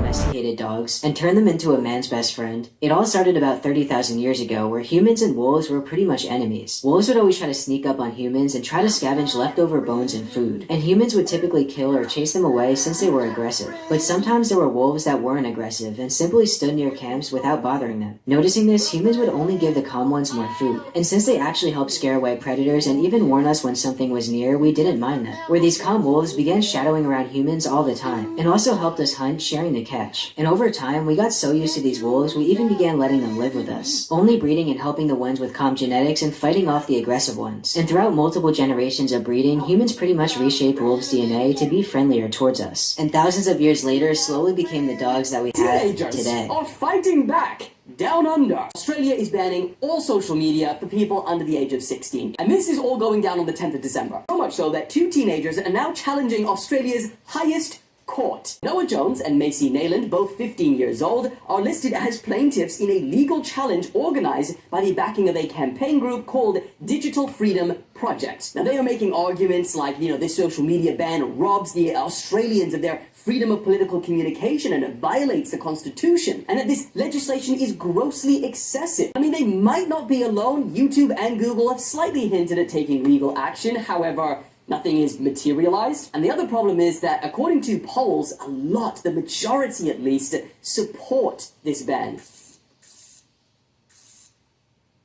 domesticated dogs and turned them into a man's best friend. It all started about 30,000 years ago, where humans and wolves were pretty much enemies. Wolves would always try to sneak up on humans and try to scavenge leftover bones and food, and humans would typically kill or chase them away since they were aggressive. But sometimes there were wolves that weren't aggressive and simply stood near camps without bothering them. Noticing this, humans would only give the calm ones more food, and since they actually helped scare away predators and even warn us when something was near, we didn't mind them. Where these calm wolves began shadowing around humans all the time, and also helped us hunt, sharing the catch. And over time, we got so used to these wolves, we even began letting them live with us, only breeding and helping the ones with calm genetics and fighting off the aggressive ones. And throughout multiple generations of breeding, humans pretty much reshaped wolves' DNA to be friendlier towards us. And thousands of years later, slowly became the dogs that we have today. Are fighting back. Down under, Australia is banning all social media for people under the age of 16. And this is all going down on the 10th of December. So much so that two teenagers are now challenging Australia's highest court. Noah Jones and Macy Nayland, both 15 years old, are listed as plaintiffs in a legal challenge organized by the backing of a campaign group called Digital Freedom Project. Now, they are making arguments like, this social media ban robs the Australians of their freedom of political communication and it violates the Constitution, and that this legislation is grossly excessive. I mean, they might not be alone. YouTube and Google have slightly hinted at taking legal action. However, nothing is materialized. And the other problem is that, according to polls, the majority at least, support this ban.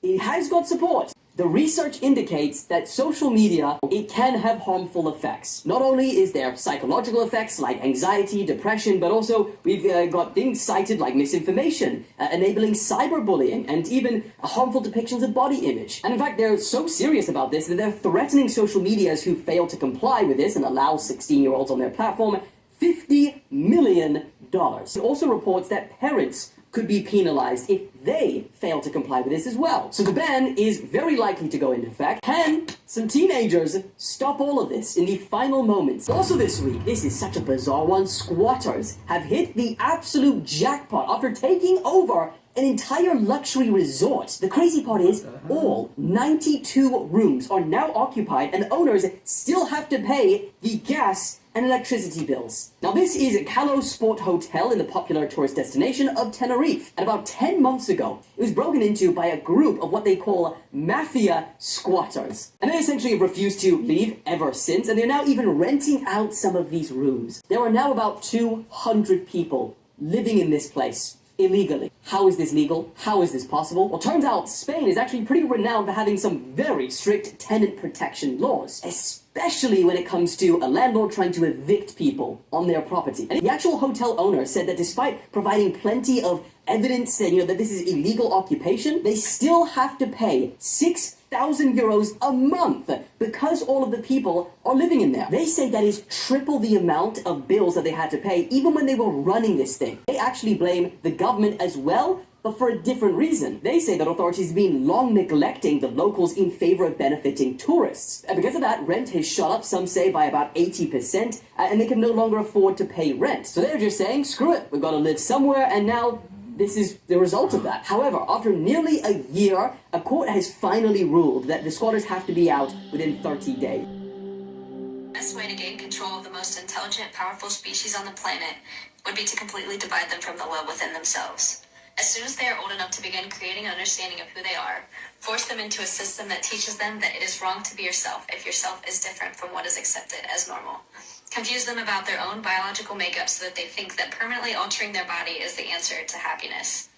It has got support. The research indicates that social media, it can have harmful effects. Not only is there psychological effects like anxiety, depression, but also we've got things cited like misinformation, enabling cyberbullying, and even harmful depictions of body image. And in fact, they're so serious about this that they're threatening social medias who fail to comply with this and allow 16-year-olds on their platform $50 million. It also reports that parents could be penalized if they fail to comply with this as well. So the ban is very likely to go into effect. Can some teenagers stop all of this in the final moments? Also this week, this is such a bizarre one, squatters have hit the absolute jackpot after taking over an entire luxury resort. The crazy part is, all 92 rooms are now occupied and owners still have to pay the gas and electricity bills. Now, this is Calo Sport Hotel in the popular tourist destination of Tenerife. And about 10 months ago, it was broken into by a group of what they call mafia squatters. And they essentially have refused to leave ever since, and they're now even renting out some of these rooms. There are now about 200 people living in this place illegally. How is this legal? How is this possible? Well, turns out Spain is actually pretty renowned for having some very strict tenant protection laws, especially when it comes to a landlord trying to evict people on their property. And the actual hotel owner said that despite providing plenty of evidence that, that this is illegal occupation, they still have to pay 6,000 euros a month because all of the people are living in there. They say that is triple the amount of bills that they had to pay even when they were running this thing. They actually blame the government as well, but for a different reason. They say that authorities have been long neglecting the locals in favor of benefiting tourists. And because of that, rent has shot up, some say, by about 80%, and they can no longer afford to pay rent. So they're just saying, screw it, we've got to live somewhere, and now this is the result of that. However, after nearly a year, a court has finally ruled that the squatters have to be out within 30 days. The best way to gain control of the most intelligent, powerful species on the planet would be to completely divide them from the will within themselves. As soon as they are old enough to begin creating an understanding of who they are, force them into a system that teaches them that it is wrong to be yourself if yourself is different from what is accepted as normal. Confuse them about their own biological makeup so that they think that permanently altering their body is the answer to happiness.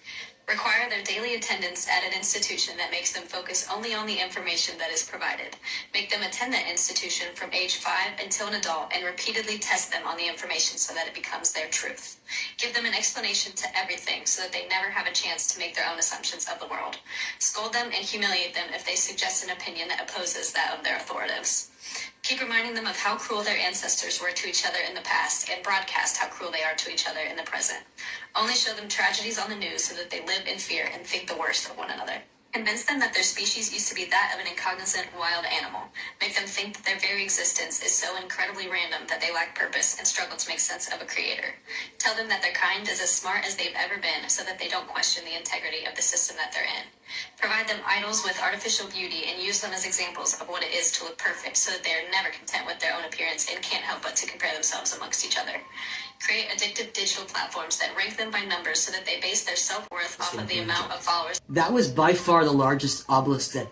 Require their daily attendance at an institution that makes them focus only on the information that is provided. Make them attend that institution from age 5 until an adult and repeatedly test them on the information so that it becomes their truth. Give them an explanation to everything so that they never have a chance to make their own assumptions of the world. Scold them and humiliate them if they suggest an opinion that opposes that of their authorities. Keep reminding them of how cruel their ancestors were to each other in the past and broadcast how cruel they are to each other in the present. Only show them tragedies on the news so that they live in fear and think the worst of one another. Convince them that their species used to be that of an incognizant wild animal. Make them think that their very existence is so incredibly random that they lack purpose and struggle to make sense of a creator. Tell them that their kind is as smart as they've ever been so that they don't question the integrity of the system that they're in. Provide them idols with artificial beauty and use them as examples of what it is to look perfect so that they are never content with their own appearance and can't help but to compare themselves amongst each other. Create addictive digital platforms that rank them by numbers so that they base their self-worth off of the amount of followers. That was by far the largest obelisk that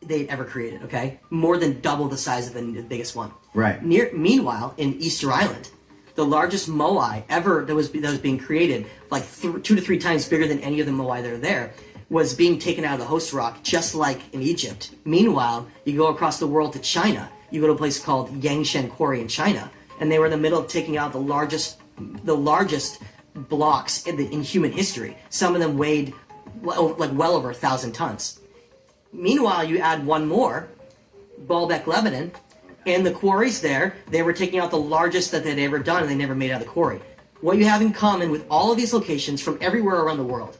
they'd ever created, okay? More than double the size of the biggest one. Right. Meanwhile, in Easter Island, the largest moai ever that was being created, like 2 to 3 times bigger than any of the moai that are there, was being taken out of the host rock, just like in Egypt. Meanwhile, you go across the world to China. You go to a place called Yangshan Quarry in China, and they were in the middle of taking out the largest blocks in human history. Some of them weighed well over 1,000 tons. Meanwhile, you add one more, Baalbek, Lebanon, and the quarries there, they were taking out the largest that they'd ever done, and they never made out of the quarry. What you have in common with all of these locations from everywhere around the world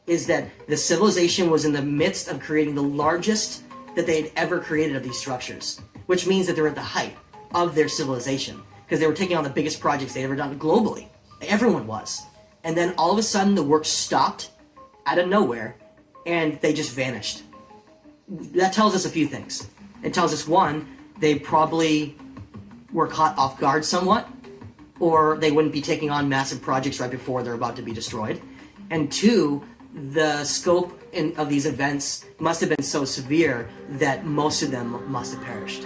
is that the civilization was in the midst of creating the largest that they had ever created of these structures, which means that they're at the height of their civilization, because they were taking on the biggest projects they'd ever done globally. Everyone was. And then all of a sudden, the work stopped out of nowhere, and they just vanished. That tells us a few things. It tells us, one, they probably were caught off guard somewhat, or they wouldn't be taking on massive projects right before they're about to be destroyed. And two, the scope of these events must have been so severe that most of them must have perished.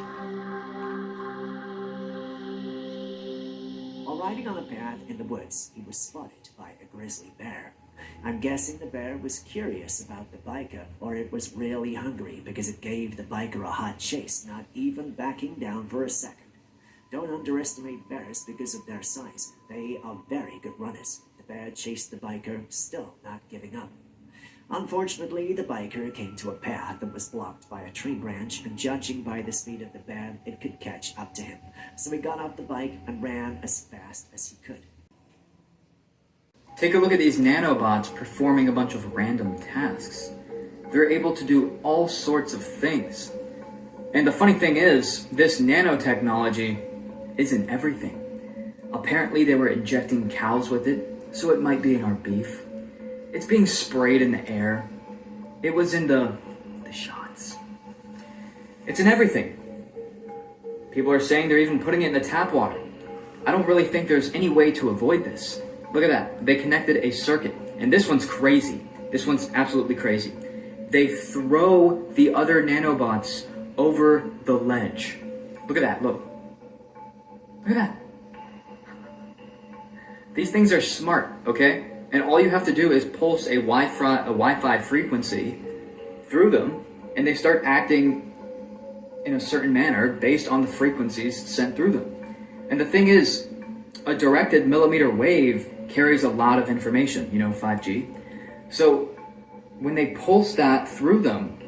While riding on a path in the woods, he was spotted by a grizzly bear. I'm guessing the bear was curious about the biker, or it was really hungry because it gave the biker a hot chase, not even backing down for a second. Don't underestimate bears because of their size. They are very good runners. The bear chased the biker, still not giving up. Unfortunately, the biker came to a path that was blocked by a tree branch, and judging by the speed of the bear, it could catch up to him. So he got off the bike and ran as fast as he could. Take a look at these nanobots performing a bunch of random tasks. They're able to do all sorts of things. And the funny thing is, this nanotechnology isn't everything. Apparently they were injecting cows with it, so it might be in our beef. It's being sprayed in the air. It was in the shots. It's in everything. People are saying they're even putting it in the tap water. I don't really think there's any way to avoid this. Look at that. They connected a circuit. And this one's crazy. This one's absolutely crazy. They throw the other nanobots over the ledge. Look at that. Look. Look at that. These things are smart, okay? And all you have to do is pulse a Wi-Fi frequency through them, and they start acting in a certain manner based on the frequencies sent through them. And the thing is, a directed millimeter wave carries a lot of information, 5G. So when they pulse that through them,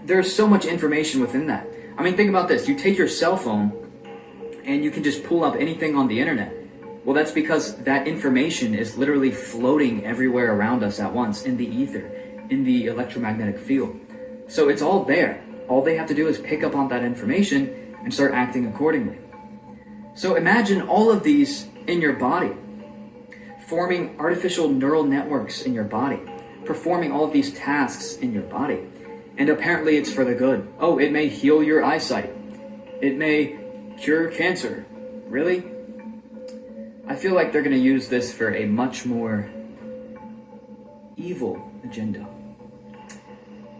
there's so much information within that. I mean, think about this. You take your cell phone and you can just pull up anything on the internet. Well, that's because that information is literally floating everywhere around us at once in the ether, in the electromagnetic field. So it's all there. All they have to do is pick up on that information and start acting accordingly. So imagine all of these in your body, forming artificial neural networks in your body, performing all of these tasks in your body. And apparently it's for the good. Oh, it may heal your eyesight. It may cure cancer. Really? I feel like they're going to use this for a much more evil agenda.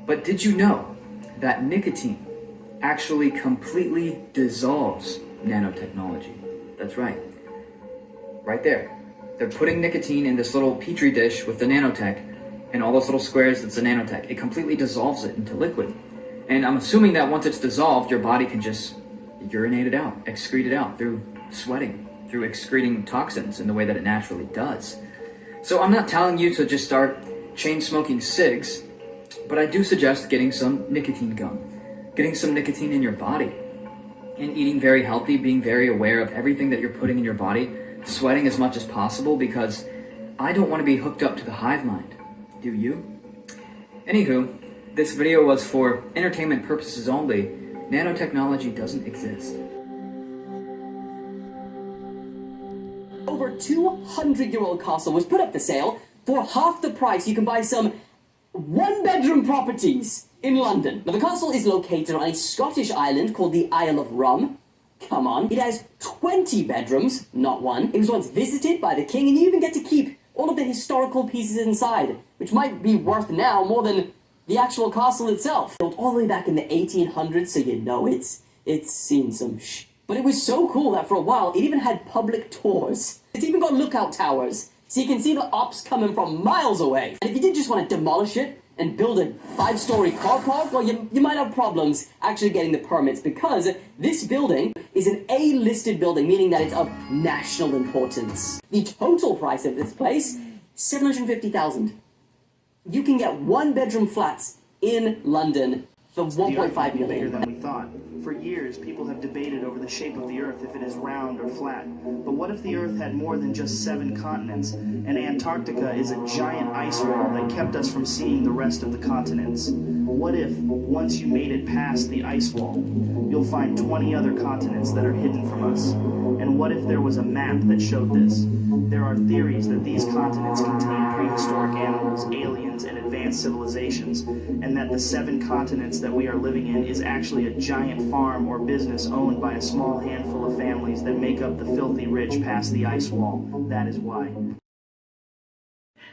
But did you know that nicotine actually completely dissolves nanotechnology? That's right. Right there. They're putting nicotine in this little petri dish with the nanotech, and all those little squares, that's the nanotech. It completely dissolves it into liquid. And I'm assuming that once it's dissolved, your body can just urinate it out, excrete it out through sweating, through excreting toxins in the way that it naturally does. So I'm not telling you to just start chain smoking cigs, but I do suggest getting some nicotine gum, getting some nicotine in your body, and eating very healthy, being very aware of everything that you're putting in your body, sweating as much as possible, because I don't want to be hooked up to the hive mind. Do you? Anywho, this video was for entertainment purposes only. Nanotechnology doesn't exist. Over 200-year-old castle was put up for sale. For half the price, you can buy some one-bedroom properties in London. Now, the castle is located on a Scottish island called the Isle of Rum. Come on. It has 20 bedrooms, not one. It was once visited by the king, and you even get to keep all of the historical pieces inside, which might be worth now more than the actual castle itself. Built all the way back in the 1800s, so you know it's seen some But it was so cool that for a while, it even had public tours. It's even got lookout towers, so you can see the ops coming from miles away. And if you did just want to demolish it and build a 5-story car park, well, you might have problems actually getting the permits, because this building is an A-listed building, meaning that it's of national importance. The total price of this place, $750,000. You can get one-bedroom flats in London for $1.5 bigger million. than we thought. For years, people have debated over the shape of the Earth, if it is round or flat. But what if the Earth had more than just 7 continents, and Antarctica is a giant ice wall that kept us from seeing the rest of the continents? What if, once you made it past the ice wall, you'll find 20 other continents that are hidden from us? And what if there was a map that showed this? There are theories that these continents contain prehistoric animals, aliens, and advanced civilizations, and that the 7 continents that we are living in is actually a giant farm or business owned by a small handful of families that make up the filthy rich past the ice wall. That is why.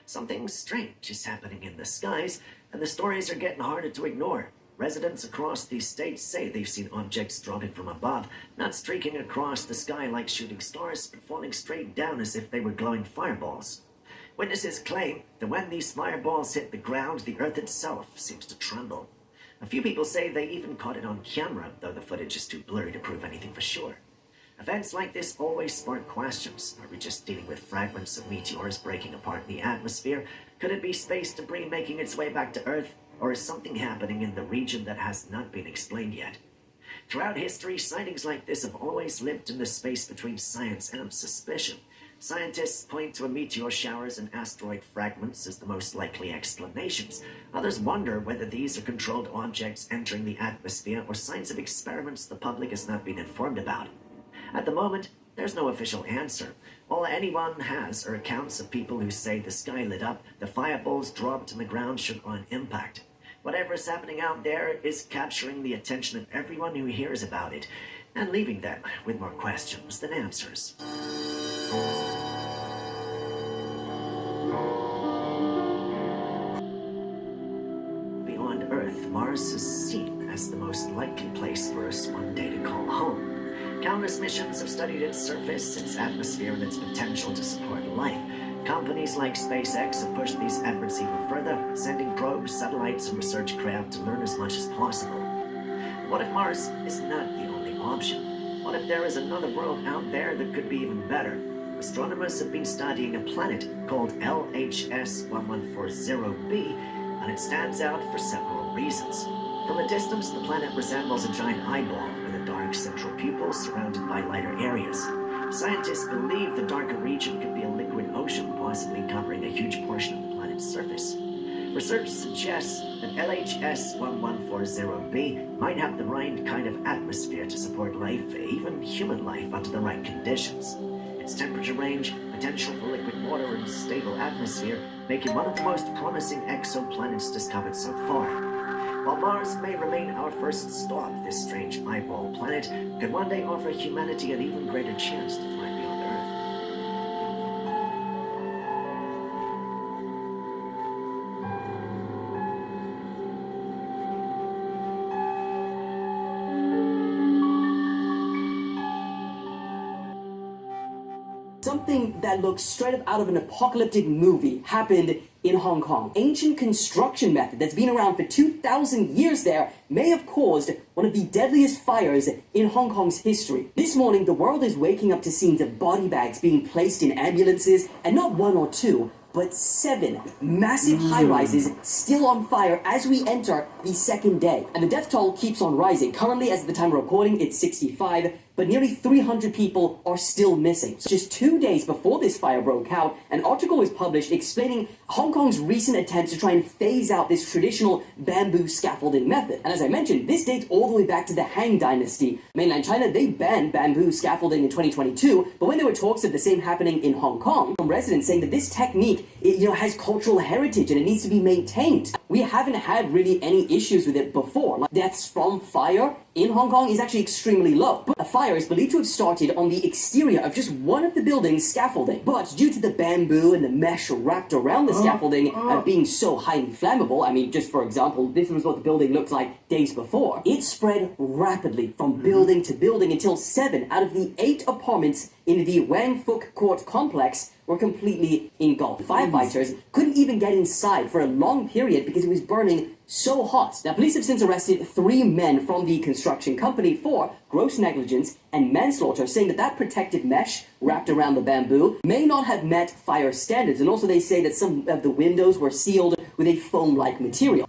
Something strange is happening in the skies, and the stories are getting harder to ignore. Residents across these states say they've seen objects dropping from above, not streaking across the sky like shooting stars, but falling straight down as if they were glowing fireballs. Witnesses claim that when these fireballs hit the ground, the earth itself seems to tremble. A few people say they even caught it on camera, though the footage is too blurry to prove anything for sure. Events like this always spark questions. Are we just dealing with fragments of meteors breaking apart in the atmosphere? Could it be space debris making its way back to Earth? Or is something happening in the region that has not been explained yet? Throughout history, sightings like this have always lived in the space between science and suspicion. Scientists point to meteor showers and asteroid fragments as the most likely explanations. Others wonder whether these are controlled objects entering the atmosphere or signs of experiments the public has not been informed about. At the moment, there's no official answer. All anyone has are accounts of people who say the sky lit up, the fireballs dropped, and the ground shook on impact. Whatever is happening out there is capturing the attention of everyone who hears about it, and leaving them with more questions than answers. Beyond Earth, Mars is seen as the most likely place for us one day to call home. Countless missions have studied its surface, its atmosphere, and its potential to support life. Companies like SpaceX have pushed these efforts even further, sending probes, satellites, and research craft to learn as much as possible. What if Mars is not the only option? What if there is another world out there that could be even better? Astronomers have been studying a planet called LHS 1140b, and it stands out for several reasons. From a distance, the planet resembles a giant eyeball with a dark central pupil surrounded by lighter areas. Scientists believe the darker region could be a liquid ocean, possibly covering a huge portion of the planet's surface. Research suggests that LHS 1140b might have the right kind of atmosphere to support life, even human life, under the right conditions. Its temperature range, potential for liquid water, and stable atmosphere make it one of the most promising exoplanets discovered so far. While Mars may remain our first stop, this strange eyeball planet could one day offer humanity an even greater chance to thrive beyond Earth. Something that looks straight up out of an apocalyptic movie happened in Hong Kong. Ancient construction method that's been around for 2,000 years there may have caused one of the deadliest fires in Hong Kong's history. This morning, the world is waking up to scenes of body bags being placed in ambulances, and not 1 or 2, but 7 massive high-rises still on fire as we enter the second day. And the death toll keeps on rising. Currently, as of the time of recording, it's 65, but nearly 300 people are still missing. So just 2 days before this fire broke out, an article was published explaining Hong Kong's recent attempts to try and phase out this traditional bamboo scaffolding method. And as I mentioned, this dates all the way back to the Han Dynasty. Mainland China, they banned bamboo scaffolding in 2022, but when there were talks of the same happening in Hong Kong, from residents saying that this technique it, has cultural heritage and it needs to be maintained. We haven't had really any issues with it before. Like deaths from fire in Hong Kong is actually extremely low. But a fire is believed to have started on the exterior of just one of the building's scaffolding. But due to the bamboo and the mesh wrapped around the scaffolding being so highly flammable, I mean, just for example, this was what the building looked like days before. It spread rapidly from building to building until 7 out of the 8 apartments in the Wang Fuk Court complex were completely engulfed. Firefighters couldn't even get inside for a long period because it was burning so hot. Now, police have since arrested 3 men from the construction company for gross negligence and manslaughter, saying that protective mesh wrapped around the bamboo may not have met fire standards. And also they say that some of the windows were sealed with a foam-like material.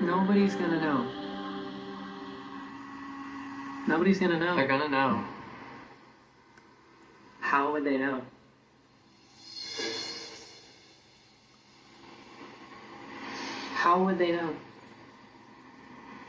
Nobody's gonna know. Nobody's gonna know. They're gonna know. How would they know? How would they know?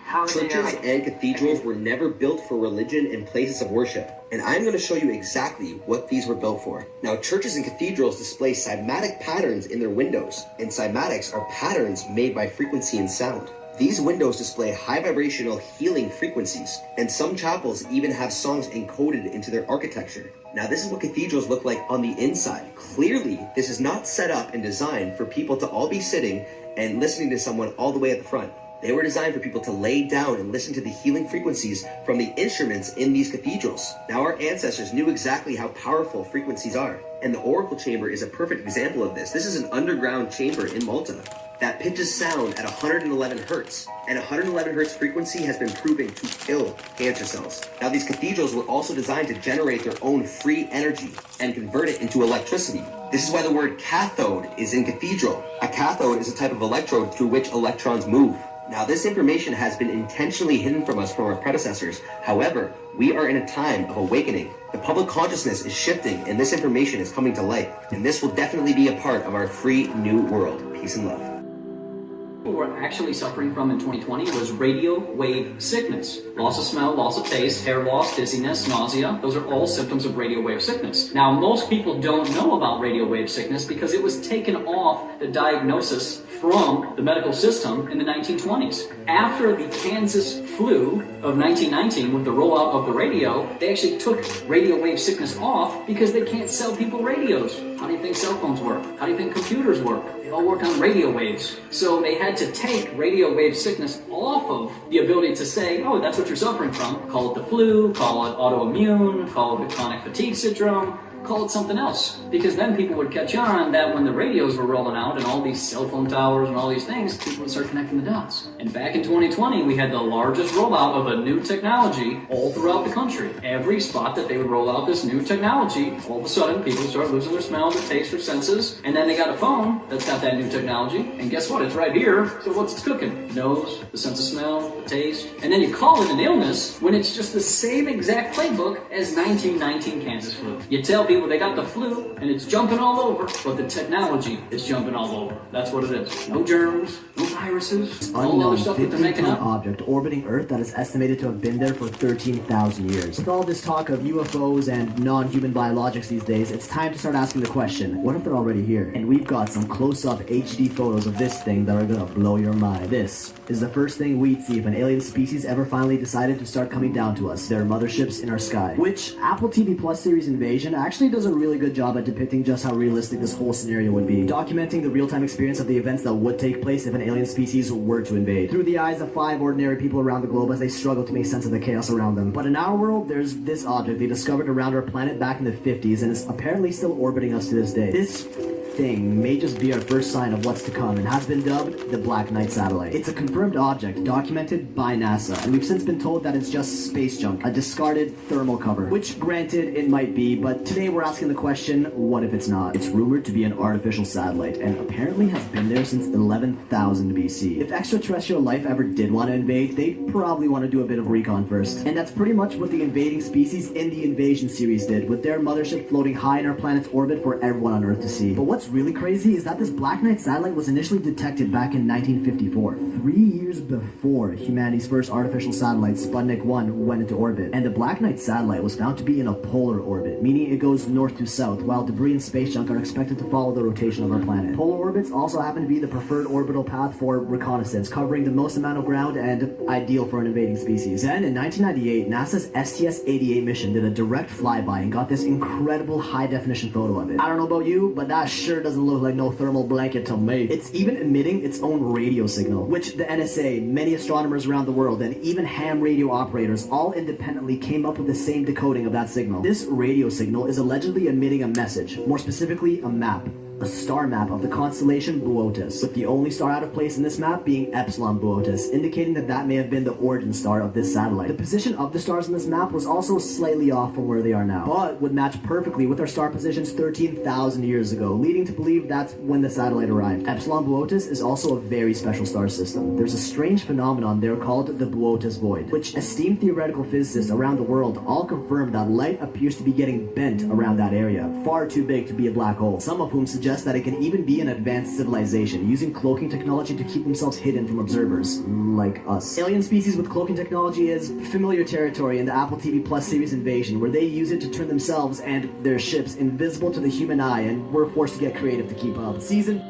How would they know? Churches and cathedrals were never built for religion and places of worship. And I'm going to show you exactly what these were built for. Now, churches and cathedrals display cymatic patterns in their windows. And cymatics are patterns made by frequency and sound. These windows display high vibrational healing frequencies, and some chapels even have songs encoded into their architecture. Now, this is what cathedrals look like on the inside. Clearly, this is not set up and designed for people to all be sitting and listening to someone all the way at the front. They were designed for people to lay down and listen to the healing frequencies from the instruments in these cathedrals. Now, our ancestors knew exactly how powerful frequencies are, and the oracle chamber is a perfect example of this. This is an underground chamber in Malta that pitches sound at 111 hertz, and 111 hertz frequency has been proven to kill cancer cells. Now, these cathedrals were also designed to generate their own free energy and convert it into electricity. This is why the word cathode is in cathedral. A cathode is a type of electrode through which electrons move. Now, this information has been intentionally hidden from us from our predecessors. However, we are in a time of awakening. The public consciousness is shifting, and this information is coming to light. And this will definitely be a part of our free new world. Peace and love. What we're actually suffering from in 2020 was radio wave sickness. Loss of smell, loss of taste, hair loss, dizziness, nausea. Those are all symptoms of radio wave sickness. Now, most people don't know about radio wave sickness because it was taken off the diagnosis from the medical system in the 1920s. After the Kansas flu of 1919, with the rollout of the radio, they actually took radio wave sickness off because they can't sell people radios. How do you think cell phones work? How do you think computers work? They all work on radio waves. So they had to take radio wave sickness off of the ability to say, oh, that's what you're suffering from. Call it the flu, call it autoimmune, call it the chronic fatigue syndrome, call it something else. Because then people would catch on that when the radios were rolling out and all these cell phone towers and all these things, people would start connecting the dots. And back in 2020, we had the largest rollout of a new technology all throughout the country. Every spot that they would roll out this new technology, all of a sudden people start losing their smell, their taste, their senses, and then they got a phone that's got that new technology, and guess what? It's right here, so what's it cooking? Nose, the sense of smell, the taste, and then you call it an illness when it's just the same exact playbook as 1919 Kansas flu. You tell people they got the flu, and it's jumping all over, but the technology is jumping all over. That's what it is. No germs, no viruses, all the other stuff that they're making up. Object orbiting Earth that is estimated to have been there for 13,000 years. With all this talk of UFOs and non-human biologics these days, it's time to start asking the question, what if they're already here? And we've got some close-up HD photos of this thing that are gonna blow your mind. This is the first thing we'd see if an alien species ever finally decided to start coming down to us. Their motherships in our sky. Which Apple TV Plus series Invasion actually actually does a really good job at depicting just how realistic this whole scenario would be, documenting the real-time experience of the events that would take place if an alien species were to invade, through the eyes of 5 ordinary people around the globe as they struggle to make sense of the chaos around them. But in our world, there's this object they discovered around our planet back in the 50s and is apparently still orbiting us to this day. This thing may just be our first sign of what's to come and has been dubbed the Black Knight satellite. It's a confirmed object documented by NASA, and we've since been told that it's just space junk, a discarded thermal cover, which granted it might be, but today we're asking the question, what if it's not? It's rumored to be an artificial satellite and apparently has been there since 11,000 BC. If extraterrestrial life ever did want to invade, they'd probably want to do a bit of recon first. And that's pretty much what the invading species in the Invasion series did, with their mothership floating high in our planet's orbit for everyone on Earth to see. But what's really crazy is that this Black Knight satellite was initially detected back in 1954, 3 years before humanity's first artificial satellite, Sputnik 1, went into orbit. And the Black Knight satellite was found to be in a polar orbit, meaning it goes north to south, while debris and space junk are expected to follow the rotation of our planet. Polar orbits also happen to be the preferred orbital path for reconnaissance, covering the most amount of ground and ideal for an invading species. Then, in 1998, NASA's STS-88 mission did a direct flyby and got this incredible high-definition photo of it. I don't know about you, but that sure doesn't look like no thermal blanket to me. It's even emitting its own radio signal, which the NSA, many astronomers around the world, and even ham radio operators all independently came up with the same decoding of that signal. This radio signal is allegedly emitting a message, more specifically a map. A star map of the constellation Boötis, with the only star out of place in this map being Epsilon Boötis, indicating that that may have been the origin star of this satellite. The position of the stars in this map was also slightly off from where they are now, but would match perfectly with our star positions 13,000 years ago, leading to believe that's when the satellite arrived. Epsilon Boötis is also a very special star system. There's a strange phenomenon there called the Boötis void, which esteemed theoretical physicists around the world all confirm that light appears to be getting bent around that area, far too big to be a black hole, some of whom suggest that it can even be an advanced civilization, using cloaking technology to keep themselves hidden from observers, like us. Alien species with cloaking technology is familiar territory in the Apple TV Plus series Invasion, where they use it to turn themselves and their ships invisible to the human eye, and we're forced to get creative to keep up. Season